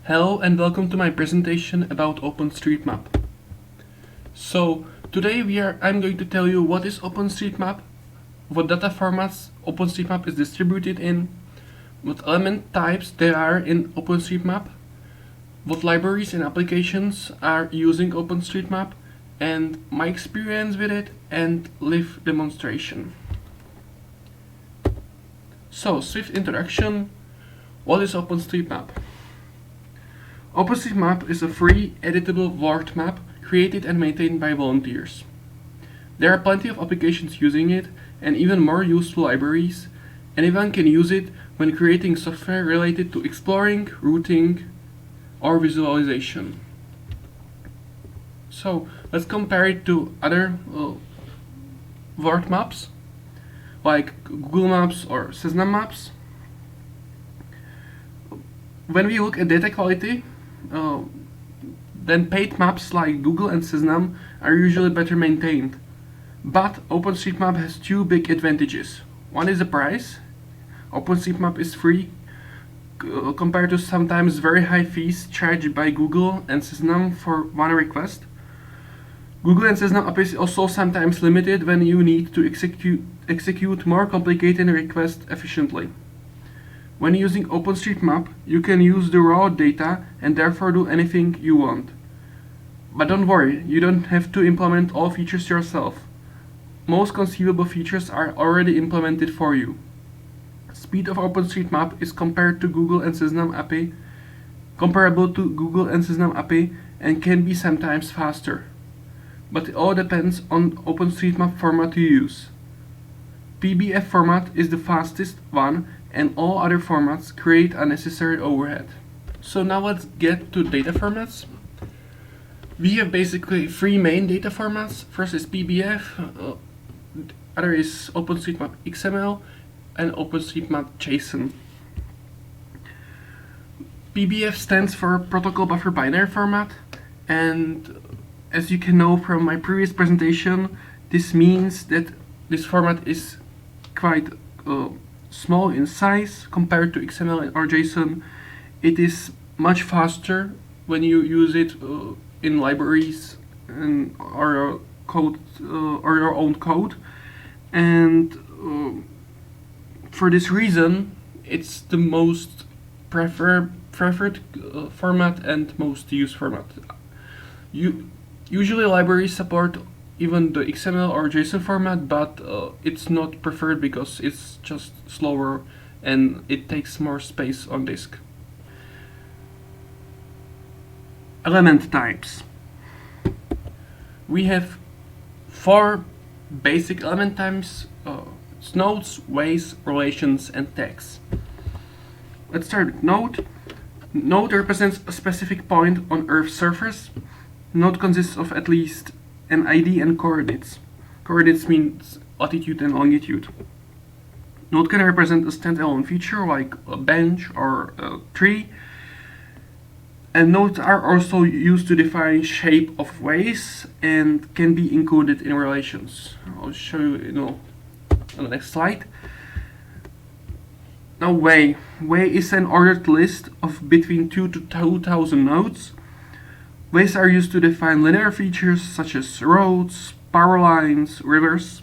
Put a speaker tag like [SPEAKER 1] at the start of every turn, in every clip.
[SPEAKER 1] Hello and welcome to my presentation about OpenStreetMap. So today I'm going to tell you what is OpenStreetMap, what data formats OpenStreetMap is distributed in, what element types there are in OpenStreetMap, what libraries and applications are using OpenStreetMap, and my experience with it and live demonstration. So, swift introduction. What is OpenStreetMap? OpenStreetMap is a free, editable world map created and maintained by volunteers. There are plenty of applications using it and even more useful libraries. Anyone can use it when creating software related to exploring, routing, or visualization. So let's compare it to other world maps like Google Maps or SysNum Maps. When we look at data quality, then paid maps like Google and SysNum are usually better maintained. But OpenStreetMap has two big advantages. One is the price. OpenStreetMap is free compared to sometimes very high fees charged by Google and SysNum for one request. Google and SysNum app is also sometimes limited when you need to execute more complicated requests efficiently. When using OpenStreetMap, you can use the raw data and therefore do anything you want. But don't worry, you don't have to implement all features yourself. Most conceivable features are already implemented for you. Speed of OpenStreetMap is comparable to Google and SysNum API and can be sometimes faster. But it all depends on OpenStreetMap format you use. PBF format is the fastest one, and all other formats create unnecessary overhead. So now let's get to data formats. We have basically three main data formats. First is PBF, other is OpenStreetMap XML, and OpenStreetMap JSON. PBF stands for Protocol Buffer Binary Format, and as you can know from my previous presentation, this means that this format is quite small in size compared to XML or JSON. It is much faster when you use it in libraries or code or your own code, and for this reason it's the most preferred format and most used format. Usually libraries support even the XML or JSON format, but it's not preferred because it's just slower and it takes more space on disk. Element types. We have four basic element types: it's nodes, ways, relations, and tags. Let's start with node. Node represents a specific point on Earth's surface. Node consists of at least an ID and coordinates. Coordinates means latitude and longitude. Node can represent a standalone feature like a bench or a tree. And nodes are also used to define shape of ways and can be included in relations. I'll show you, on the next slide. Now way. Way is an ordered list of between 2 to 2,000 nodes. Ways are used to define linear features such as roads, power lines, rivers.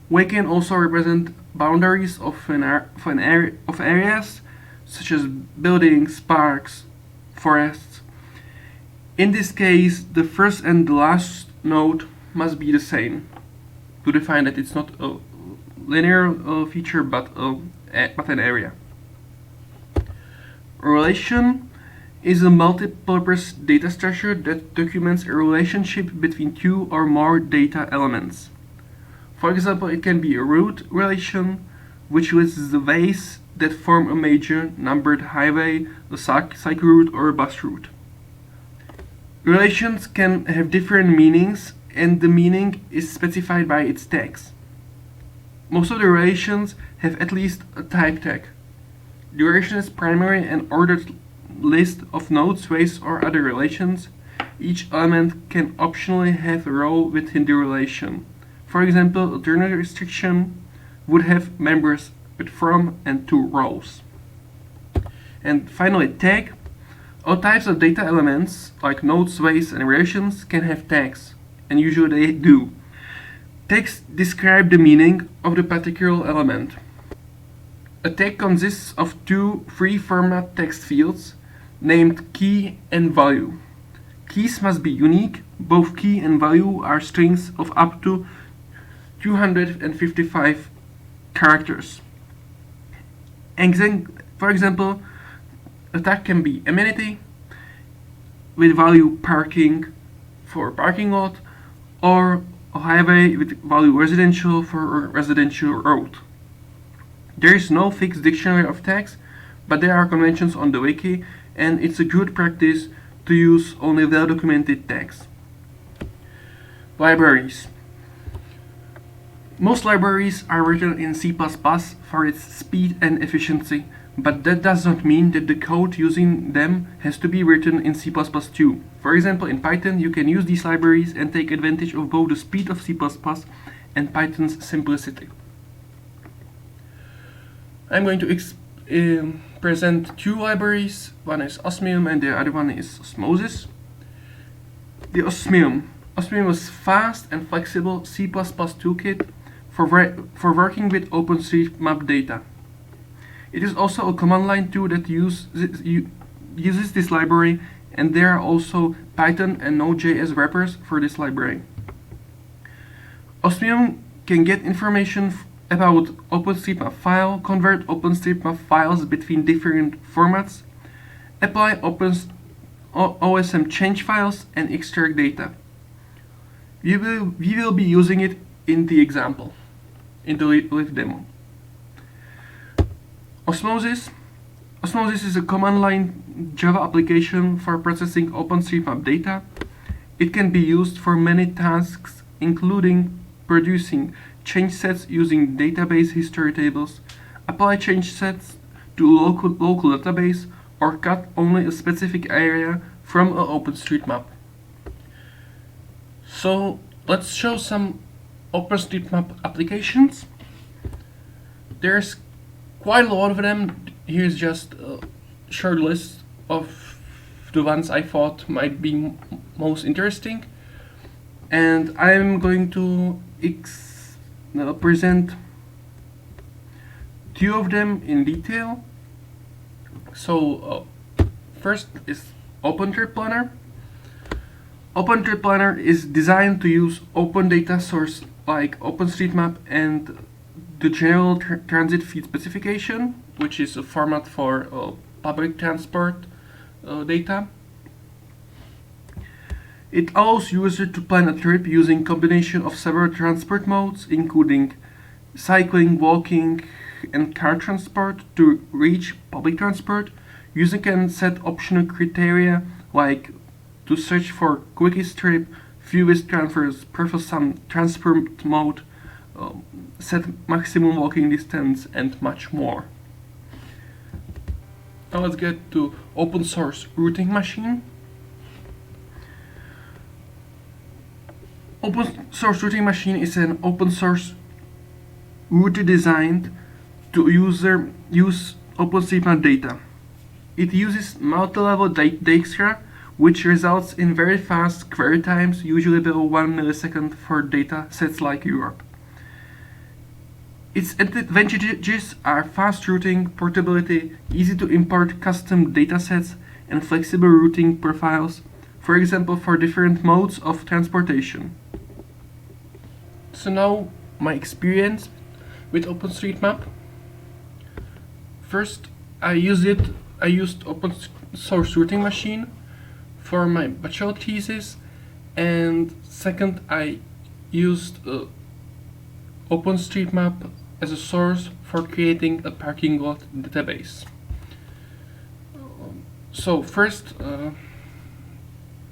[SPEAKER 1] Way can also represent boundaries of areas such as buildings, parks, forests. In this case, the first and the last node must be the same to define that it's not a linear feature but an area. Relation is a multi-purpose data structure that documents a relationship between two or more data elements. For example, it can be a route relation, which lists the ways that form a major numbered highway, a cycle route, or a bus route. Relations can have different meanings, and the meaning is specified by its tags. Most of the relations have at least a type tag. Duration is primary and ordered list of nodes, ways, or other relations. Each element can optionally have a role within the relation. For example, a journal restriction would have members with from and to rows. And finally, tag. All types of data elements, like nodes, weights, and relations, can have tags, and usually they do. Tags describe the meaning of the particular element. A tag consists of two free-format text fields named key and value. Keys must be unique. Both key and value are strings of up to 255 characters. For example, a tag can be amenity with value parking for parking lot, or a highway with value residential for a residential road. There is no fixed dictionary of tags, but there are conventions on the wiki, and it's a good practice to use only well-documented tags. Libraries. Most libraries are written in C++ for its speed and efficiency, but that does not mean that the code using them has to be written in C++ too. For example, in Python, you can use these libraries and take advantage of both the speed of C++ and Python's simplicity. I'm going to present two libraries. One is Osmium and the other one is Osmosis. The Osmium is fast and flexible C++ toolkit for working with OpenStreetMap data. It is also a command line tool that uses this library, and there are also Python and Node.js wrappers for this library. Osmium can get information about OpenStreetMap file, convert OpenStreetMap files between different formats, apply OSM change files, and extract data. We will be using it in the example, in the live demo. Osmosis is a command line Java application for processing OpenStreetMap data. It can be used for many tasks, including producing change sets using database history tables, apply change sets to a local database, or cut only a specific area from an OpenStreetMap. So let's show some OpenStreetMap applications. There's quite a lot of them. Here's just a short list of the ones I thought might be most interesting, and I'm going to present two of them in detail. So first is OpenTripPlanner. OpenTripPlanner is designed to use open data source like OpenStreetMap and the general transit feed specification, which is a format for public transport data. It allows users to plan a trip using combination of several transport modes, including cycling, walking, and car transport. To reach public transport, user can set optional criteria like to search for quickest trip, fewest transfers, prefer some transport mode, set maximum walking distance, and much more. Now let's get to open source routing machine. Open source routing machine is an open source router designed to use OpenStreetMap data. It uses multi-level Dijkstra, which results in very fast query times, usually below 1 millisecond for data sets like Europe. Its advantages are fast routing, portability, easy to import custom datasets, and flexible routing profiles, for example for different modes of transportation. So now my experience with OpenStreetMap. First, I used open source routing machine for my bachelor thesis, and second, I used OpenStreetMap as a source for creating a parking lot database. So first,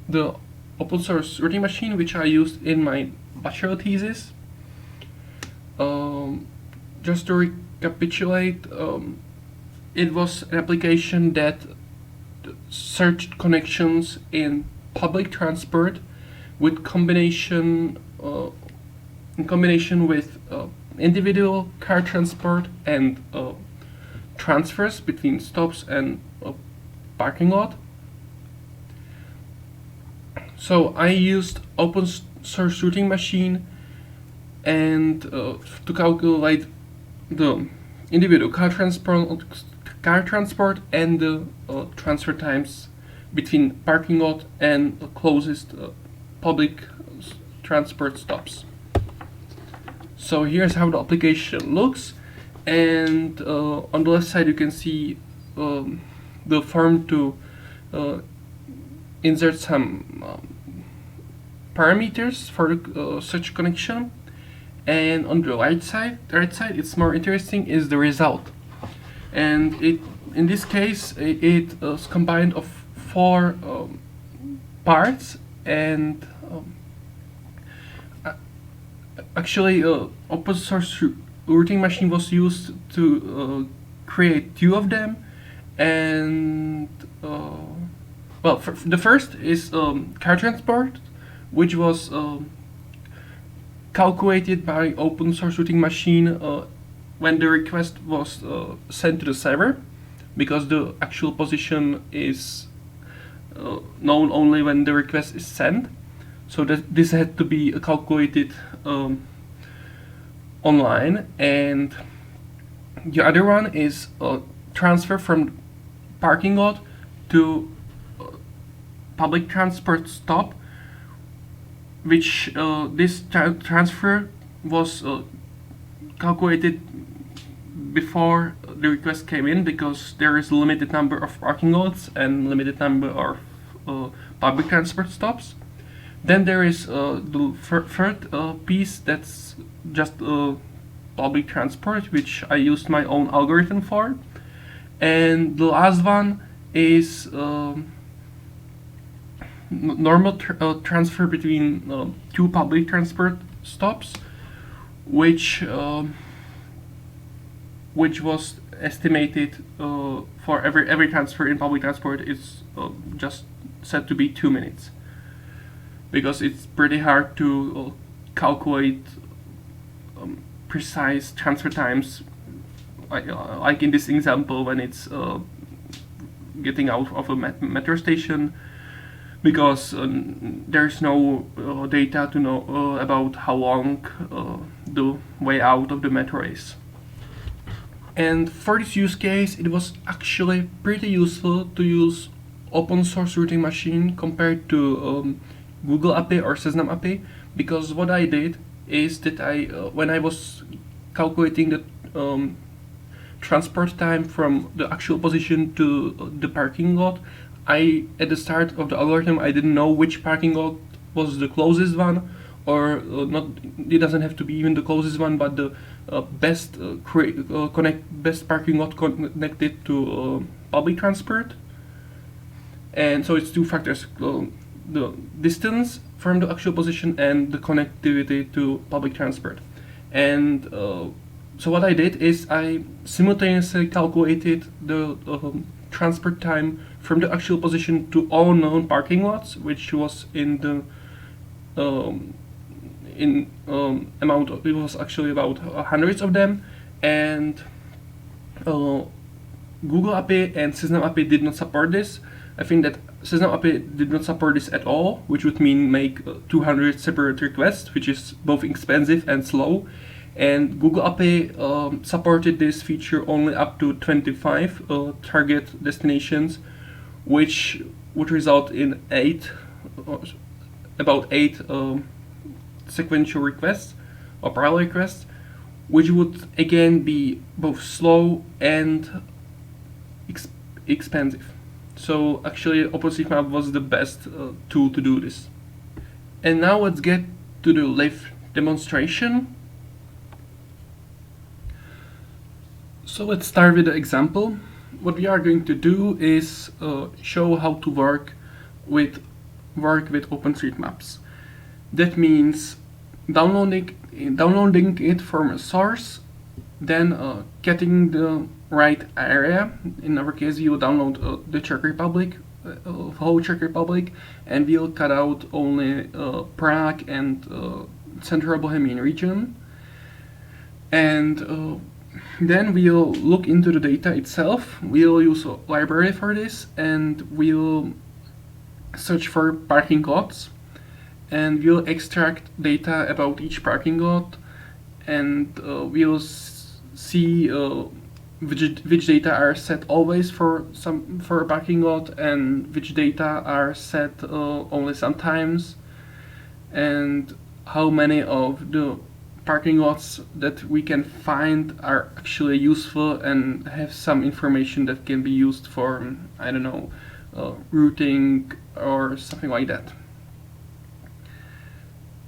[SPEAKER 1] the open source routing machine which I used in my bachelor thesis. Just to recapitulate, it was an application that searched connections in public transport with in combination with individual car transport and transfers between stops and parking lot. So I used open source routing machine and to calculate the individual car transport and the transfer times between parking lot and the closest public transport stops. So here's how the application looks, and on the left side you can see the form to insert some parameters for such connection, and on the right side it's more interesting is the result, and in this case it is combined of 4 parts, and actually open source routing machine was used to create 2 of them, and well, the first is car transport, which was calculated by open source routing machine when the request was sent to the server, because the actual position is known only when the request is sent. So that this had to be calculated online, and the other one is transfer from parking lot to public transport stop, which this transfer was calculated before the request came in, because there is a limited number of parking lots and limited number of public transport stops. Then there is the third piece, that's just public transport, which I used my own algorithm for. And the last one is normal transfer between 2 public transport stops, which was estimated for every transfer in public transport is just said to be 2 minutes, because it's pretty hard to calculate precise transfer times, like in this example when it's getting out of a metro station, because there's no data to know about how long the way out of the metro is. And for this use case, it was actually pretty useful to use open source routing machine compared to Google API or Cesnam API, because what I did is that when I was calculating the transport time from the actual position to the parking lot, at the start of the algorithm I didn't know which parking lot was the closest one, or not. It doesn't have to be even the closest one, but the best best parking lot connected to public transport. And so it's 2 factors: the distance from the actual position and the connectivity to public transport. And so what I did is I simultaneously calculated the transport time from the actual position to all known parking lots, which was in the amount of, it was actually about hundreds of them, and Google API and Cesnam API did not support this. I think that Cesnam API did not support this at all, which would mean make 200 separate requests, which is both expensive and slow. And Google API supported this feature only up to 25 target destinations, which would result in about 8 sequential requests or parallel requests, which would again be both slow and expensive. So actually OpenStreetMap was the best tool to do this. And now let's get to the live demonstration. So let's start with the example. What we are going to do is show how to work with OpenStreetMaps. That means downloading it from a source, then getting the right area. In our case, we will download the Czech Republic, whole Czech Republic, and we'll cut out only Prague and Central Bohemian region. And then we'll look into the data itself. We'll use a library for this, and we'll search for parking lots, and we'll extract data about each parking lot, and we'll see which data are set always for a parking lot and which data are set only sometimes, and how many of the parking lots that we can find are actually useful and have some information that can be used for, I don't know, routing or something like that.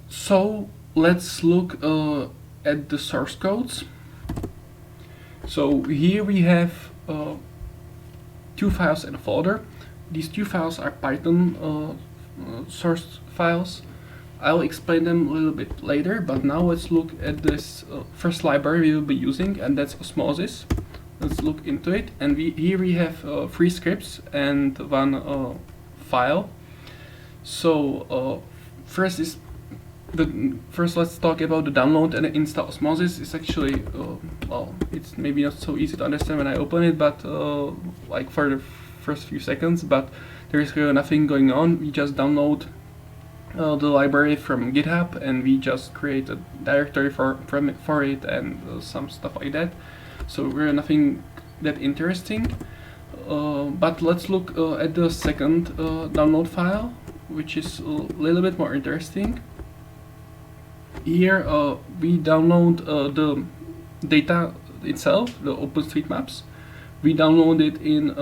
[SPEAKER 1] So let's look at the source codes. So here we have two files in a folder. These two files are Python source files. I'll explain them a little bit later, but now let's look at this first library we will be using, and that's Osmosis. Let's look into it, and here we have 3 scripts and 1 file. So first let's talk about the download and install Osmosis. It's actually well, it's maybe not so easy to understand when I open it, but like for the first few seconds, but there is really nothing going on. We just download the library from GitHub, and we just create a directory for it and some stuff like that. So really nothing that interesting. But let's look at the second download file, which is a little bit more interesting. Here we download the data itself, the OpenStreetMaps. We download it in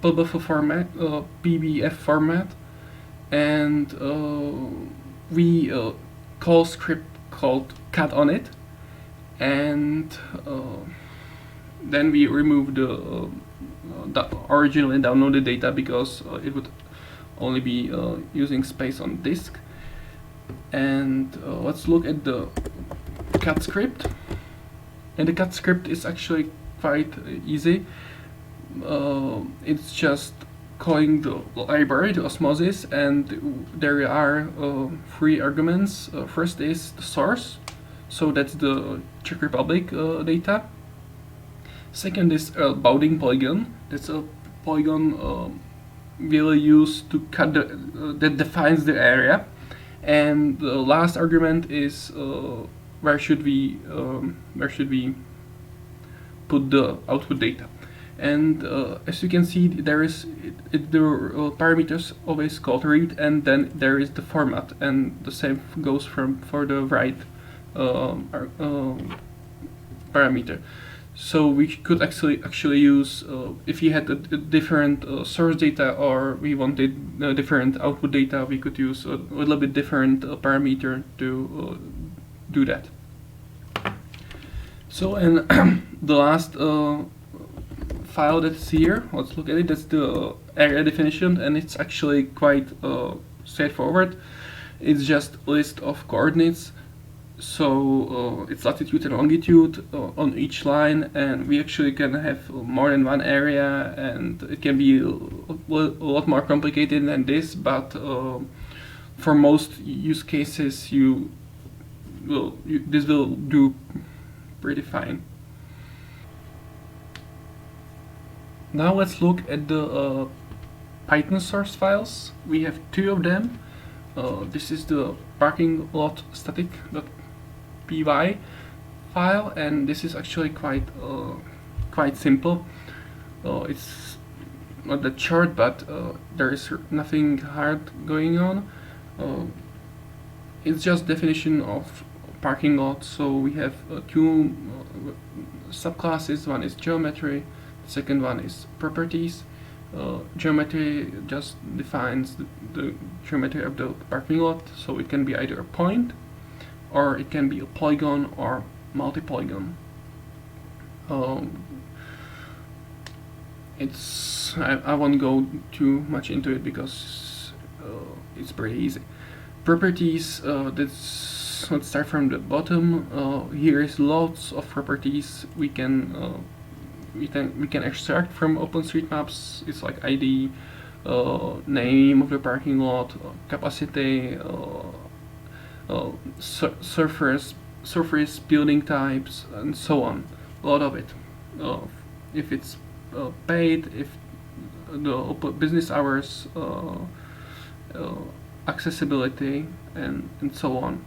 [SPEAKER 1] PBF format, and we call a script called cat on it, and then we remove the originally downloaded data because it would only be using space on disk. And let's look at the cat script, and the cat script is actually quite easy. It's just calling the library, the Osmosis, and there are 3 arguments. First is the source, so that's the Czech Republic data. Second is a bounding polygon, that's a polygon we'll use to cut that defines the area. And the last argument is where should we put the output data. And as you can see, there is the parameters always called read, and then there is the format, and the same goes for the write parameter. So we could actually use if we had a different source data, or we wanted different output data, we could use a little bit different parameter to do that. So, and the last file that's here, let's look at it. That's the area definition, and it's actually quite straightforward. It's just a list of coordinates. So it's latitude and longitude on each line, and we actually can have more than one area, and it can be a lot more complicated than this, but for most use cases this will do pretty fine. Now let's look at the Python source files. We have 2 of them. This is the parking lot static.py file, and this is actually quite simple. It's not that short, but there is nothing hard going on. It's just definition of parking lot. So we have 2 subclasses. One is geometry, the second one is properties. Geometry just defines the geometry of the parking lot, so it can be either a point, or it can be a polygon or multi-polygon. I won't go too much into it because it's pretty easy. Properties, let's start from the bottom. Here is lots of properties we can extract from OpenStreetMaps. It's like ID, name of the parking lot, capacity, surface, building types, and so on. A lot of it. If it's paid, if the business hours, accessibility, and so on.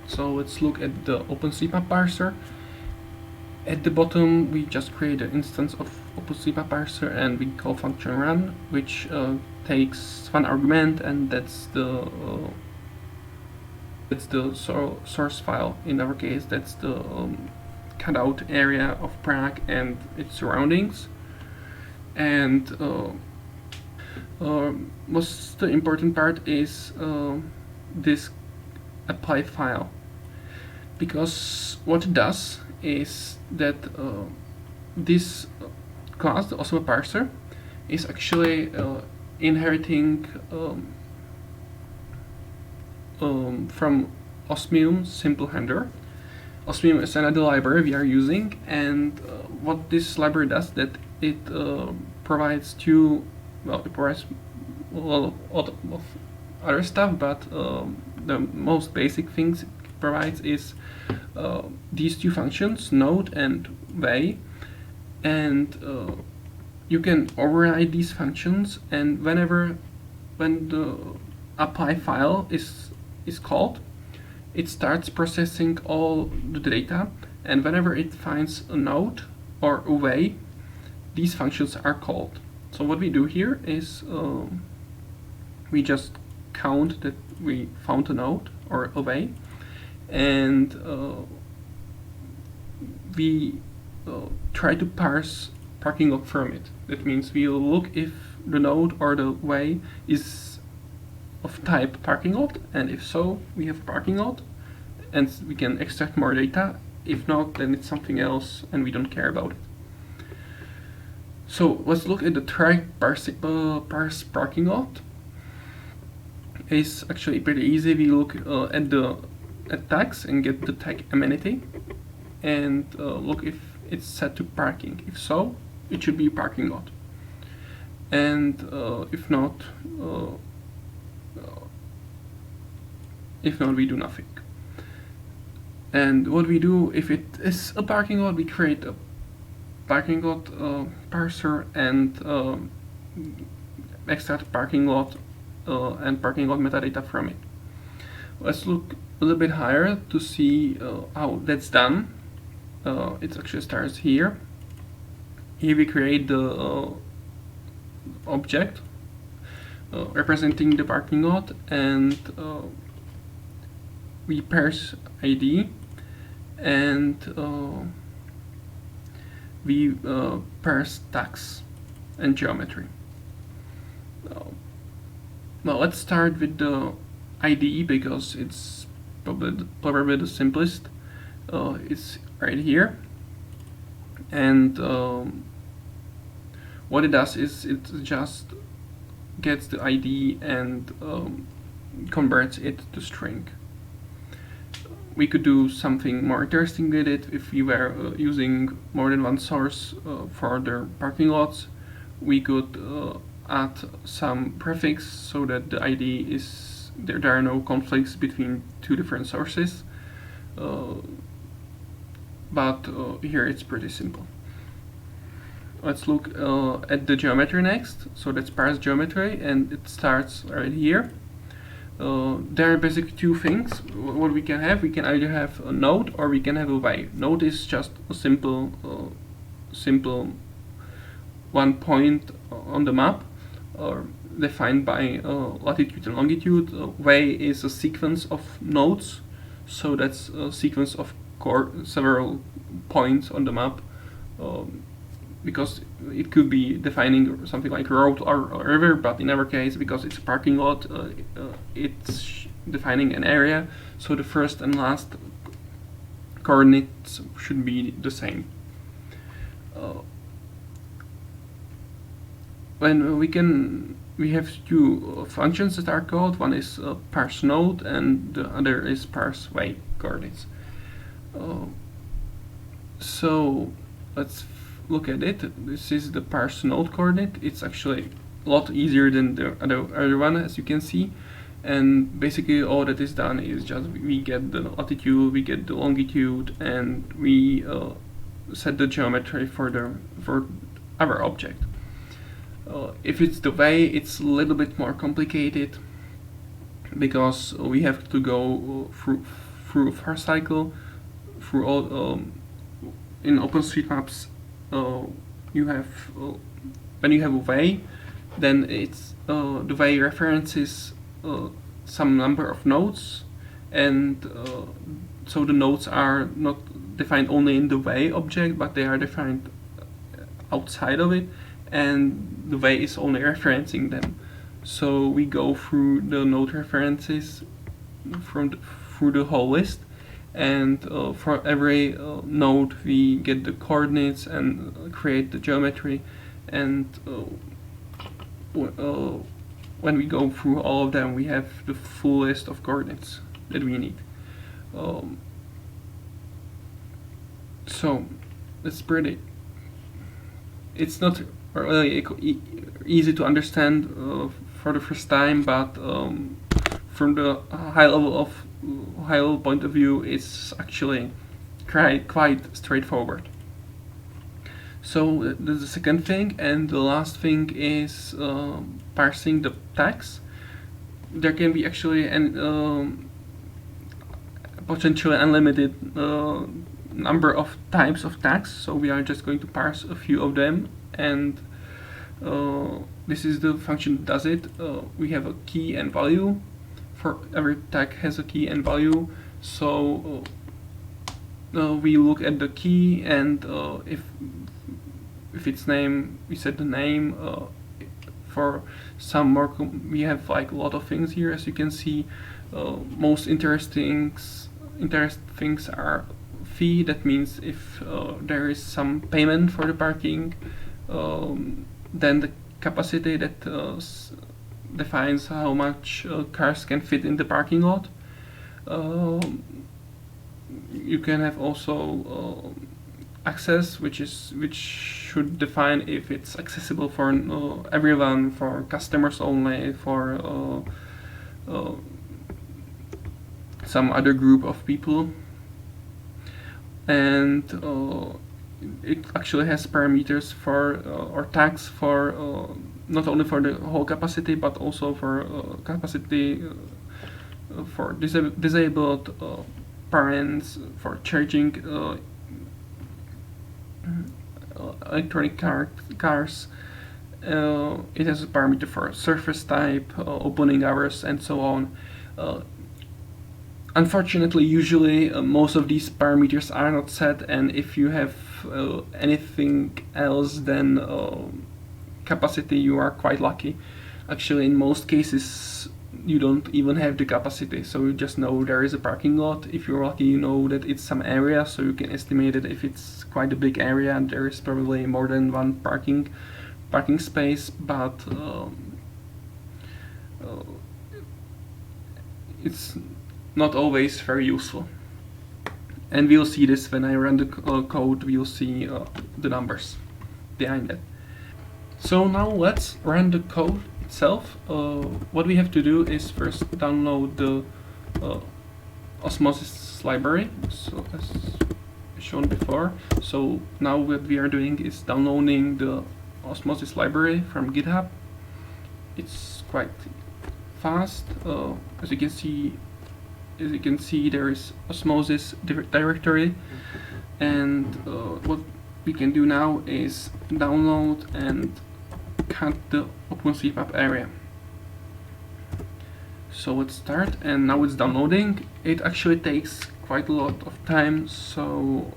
[SPEAKER 1] So let's look at the OpenStreetMap parser. At the bottom, we just create an instance of OpenStreetMap parser, and we call function run, which takes one argument, and that's the source file. In our case, that's the cutout area of Prague and its surroundings. And most the important part is this apply file, because what it does is that this class, the OSM parser, is actually inheriting from Osmium simple handler. Osmium is another library we are using, and what this library does, that it provides two, well, it provides a lot of other stuff, but the most basic things it provides is these two functions, node and way, and you can override these functions, and when the apply file is called, it starts processing all the data, and whenever it finds a node or a way, these functions are called. So what we do here is we just count that we found a node or a way, and we try to parse parking lot from it. That means we'll look if the node or the way is of type parking lot, and if so, we have parking lot, and we can extract more data. If not, then it's something else, and we don't care about it. So let's look at the try parse parking lot. It's actually pretty easy. We look at tags and get the tag amenity, and look if it's set to parking. If so, it should be parking lot, and if not, we do nothing. And what we do, if it is a parking lot, we create a parking lot parser and extract parking lot and parking lot metadata from it. Let's look a little bit higher to see how that's done. It actually starts here. Here we create the object representing the parking lot, and we parse ID, and we parse tags and geometry. Well, let's start with the IDE because it's probably the simplest. It's right here, and what it does is it just gets the ID and converts it to string. We could do something more interesting with it if we were using more than one source for the parking lots. We could add some prefix so that the ID is there are no conflicts between two different sources. But here it's pretty simple. Let's look at the geometry next. So that's parse geometry, and it starts right here. There are basically two things. What we can have, we can either have a node or we can have a way. Node is just a simple one point on the map, defined by latitude and longitude. Way is a sequence of nodes, so that's a sequence of several points on the map, because it could be defining something like road or river, but in our case, because it's a parking lot, it's defining an area, so the first and last coordinates should be the same. When we have two functions that are called. One is parse node, and the other is parse way coordinates. So let's look at it. This is the parse node coordinate. It's actually a lot easier than the other one, as you can see. And basically all that is done is just we get the latitude, we get the longitude, and we set the geometry for our object. If it's the way, it's a little bit more complicated because we have to go through a far cycle through all. In OpenStreetMaps, you have when you have a way, then it's the way references some number of nodes, and so the nodes are not defined only in the way object, but they are defined outside of it, and the way is only referencing them. So we go through the node references through the whole list, and for every node we get the coordinates and create the geometry, and when we go through all of them we have the full list of coordinates that we need. So it's pretty, it's not really easy to understand for the first time, but from the high level point of view, it's actually quite straightforward. So that's the second thing, and the last thing is parsing the tags. There can be actually an potentially unlimited number of types of tags, so we are just going to parse a few of them, and this is the function that does it. We have a key and value. For every tag has a key and value, so we look at the key, and if it's name, we set the name. For some more, we have like a lot of things here, as you can see. Most interesting things are fee. That means if there is some payment for the parking, then the capacity that defines how much cars can fit in the parking lot. You can have also access, which should define if it's accessible for everyone, for customers only, for some other group of people. And it actually has parameters for or tags for not only for the whole capacity, but also for capacity for disabled parents, for charging electronic cars. It has a parameter for surface type, opening hours, and so on. Unfortunately, usually most of these parameters are not set, and if you have anything else than capacity, you are quite lucky. Actually, in most cases you don't even have the capacity, so you just know there is a parking lot. If you're lucky, you know that it's some area, so you can estimate it. If it's quite a big area, there is probably more than one parking space, but it's not always very useful. And we'll see this when I run the code. We'll see the numbers behind it. So now let's run the code itself. What we have to do is first download the Osmosis library, so as shown before. So now what we are doing is downloading the Osmosis library from GitHub. It's quite fast. As you can see, there is Osmosis directory, and what we can do now is download and cut the OpenStreetMap area. So let's start, and now it's downloading. It actually takes quite a lot of time, so